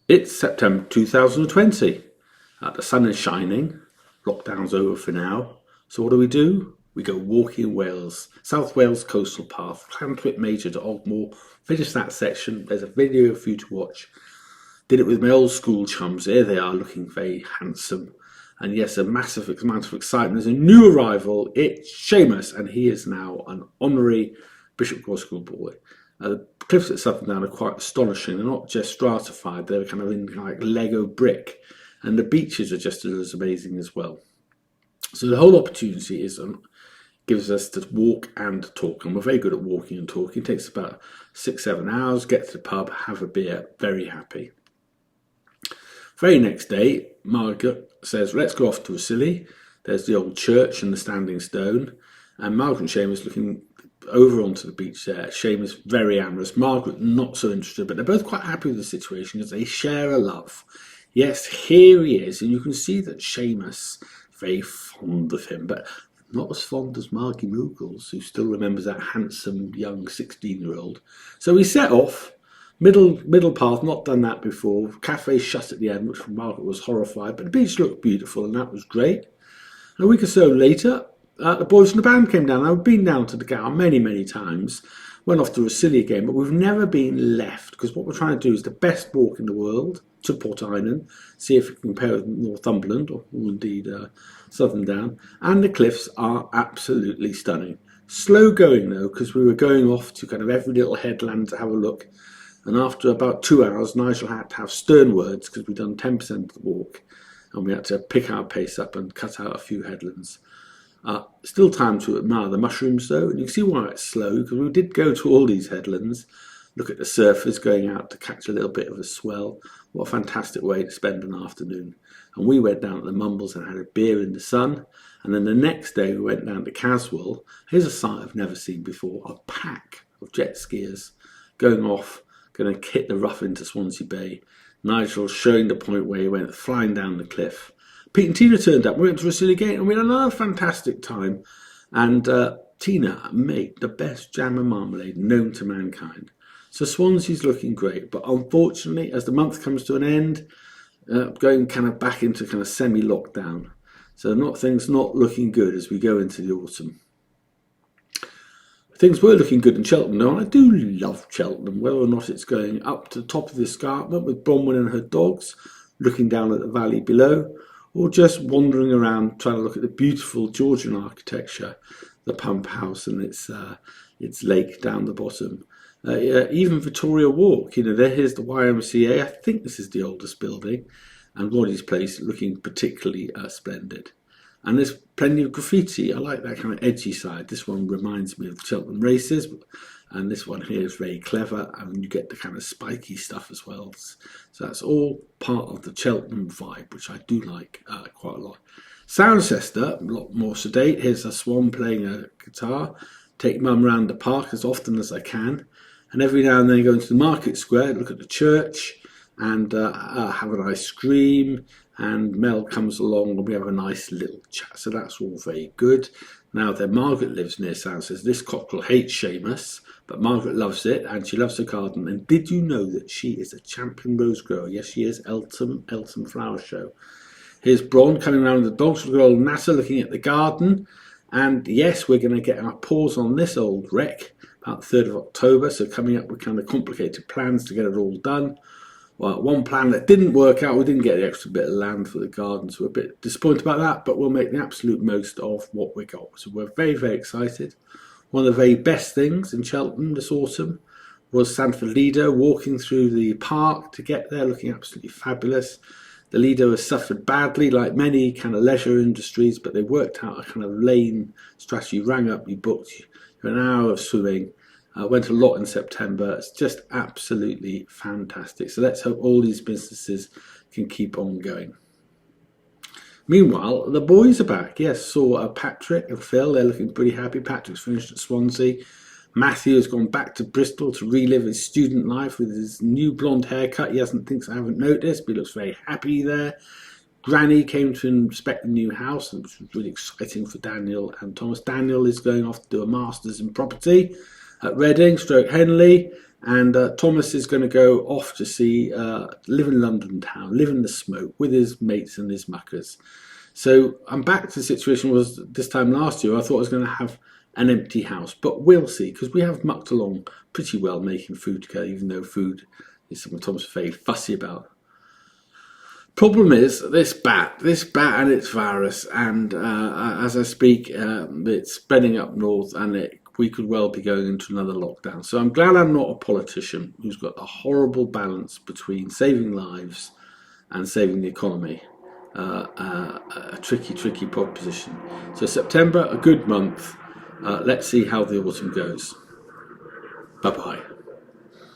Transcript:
It's September 2020. The sun is shining. Lockdown's over for now. So what do? We go walking in Wales, South Wales coastal path, Llanthwit Major to Ogmore. Finish that section. There's a video for you to watch. Did it with my old school chums. There they are, looking very handsome. And yes, a massive amount of excitement. There's a new arrival. It's Seamus, and he is now an honorary Bishop Gore School boy. The cliffs at Southern are quite astonishing. They're not just stratified, they're kind of in like Lego brick. And the beaches are just as amazing as well. So the whole opportunity gives us to walk and talk. And we're very good at walking and talking. It takes about 6-7 hours, get to the pub, have a beer, very happy. Very next day, Margaret says, let's go off to Wasili. There's the old church and the standing stone. And Margaret and Seamus looking over onto the beach there. Seamus very amorous. Margaret not so interested, but they're both quite happy with the situation because they share a love. Yes, here he is, and you can see that Seamus is very fond of him, but not as fond as Margie Moogles, who still remembers that handsome young 16-year-old. So we set off. Middle path, not done that before. Cafe shut at the end, which Margaret was horrified, but the beach looked beautiful, and that was great. And a week or so later, the boys from the band came down. I've been down to the Gower many times. Went off to Wasili again, but we've never been left because what we're trying to do is the best walk in the world to Port Island, see if we can compare with Northumberland or indeed Southern Down. And the cliffs are absolutely stunning. Slow going though, because we were going off to kind of every little headland to have a look. And after about 2 hours, Nigel had to have stern words because we'd done 10% of the walk. And we had to pick our pace up and cut out a few headlands. Still time to admire the mushrooms though, and you can see why it's slow, because we did go to all these headlands, look at the surfers going out to catch a little bit of a swell. What a fantastic way to spend an afternoon. And we went down to the Mumbles and had a beer in the sun, and then the next day we went down to Caswell. Here's a sight I've never seen before, a pack of jet skiers going off, going to hit the rough into Swansea Bay. Nigel showing the point where he went flying down the cliff. Pete and Tina turned up. We went to Wasili again and we had another fantastic time. And Tina made the best jam and marmalade known to mankind. So Swansea's looking great. But unfortunately, as the month comes to an end, going kind of back into kind of semi-lockdown. So things not looking good as we go into the autumn. Things were looking good in Cheltenham, though, and I do love Cheltenham, whether or not it's going up to the top of the escarpment with Bronwyn and her dogs, looking down at the valley below, or just wandering around trying to look at the beautiful Georgian architecture, the pump house and its lake down the bottom. Even Victoria Walk, here's the YMCA. I think this is the oldest building, and Roddy's Place looking particularly splendid. And there's plenty of graffiti. I like that kind of edgy side. This one reminds me of the Cheltenham races. And this one here is very clever. And you get the kind of spiky stuff as well. So that's all part of the Cheltenham vibe, which I do like quite a lot. Cirencester, a lot more sedate. Here's a swan playing a guitar. Take mum round the park as often as I can. And every now and then go into the market square, look at the church and have an ice cream. And Mel comes along and we have a nice little chat. So that's all very good. Now then, Margaret lives near Cirencester. This cockerel hates Seamus, but Margaret loves it and she loves her garden. And did you know that she is a champion rose grower? Yes, she is. Eltham Flower Show. Here's Bron coming around with the dogs. We've got old Nata looking at the garden. And yes, we're going to get our paws on this old wreck about the 3rd of October. So coming up with kind of complicated plans to get it all done. Well, one plan that didn't work out, we didn't get the extra bit of land for the garden, so we're a bit disappointed about that, but we'll make the absolute most of what we got. So we're very excited. One of the very best things in Cheltenham this autumn was Sanford Lido walking through the park to get there, looking absolutely fabulous. The Lido has suffered badly, like many kind of leisure industries, but they worked out a kind of lane strategy. Rang up, you booked an hour of swimming. Went a lot in September. It's just absolutely fantastic. So let's hope all these businesses can keep on going. Meanwhile, the boys are back. Yes, saw Patrick and Phil. They're looking pretty happy. Patrick's finished at Swansea. Matthew has gone back to Bristol to relive his student life with his new blonde haircut. He thinks I haven't noticed, but he looks very happy there. Granny came to inspect the new house, which was really exciting for Daniel and Thomas. Daniel is going off to do a master's in property. at Reading, stroke Henley, and Thomas is going to go off to see, live in London town, live in the smoke with his mates and his muckers. So I'm back to the situation was this time last year. I thought I was going to have an empty house, but we'll see because we have mucked along pretty well making food together, even though food is something Thomas is very fussy about. Problem is this bat and its virus, and as I speak, it's spreading up north, and we could well be going into another lockdown. So I'm glad I'm not a politician who's got a horrible balance between saving lives and saving the economy. A tricky proposition. So September, a good month. Let's see how the autumn goes. Bye bye.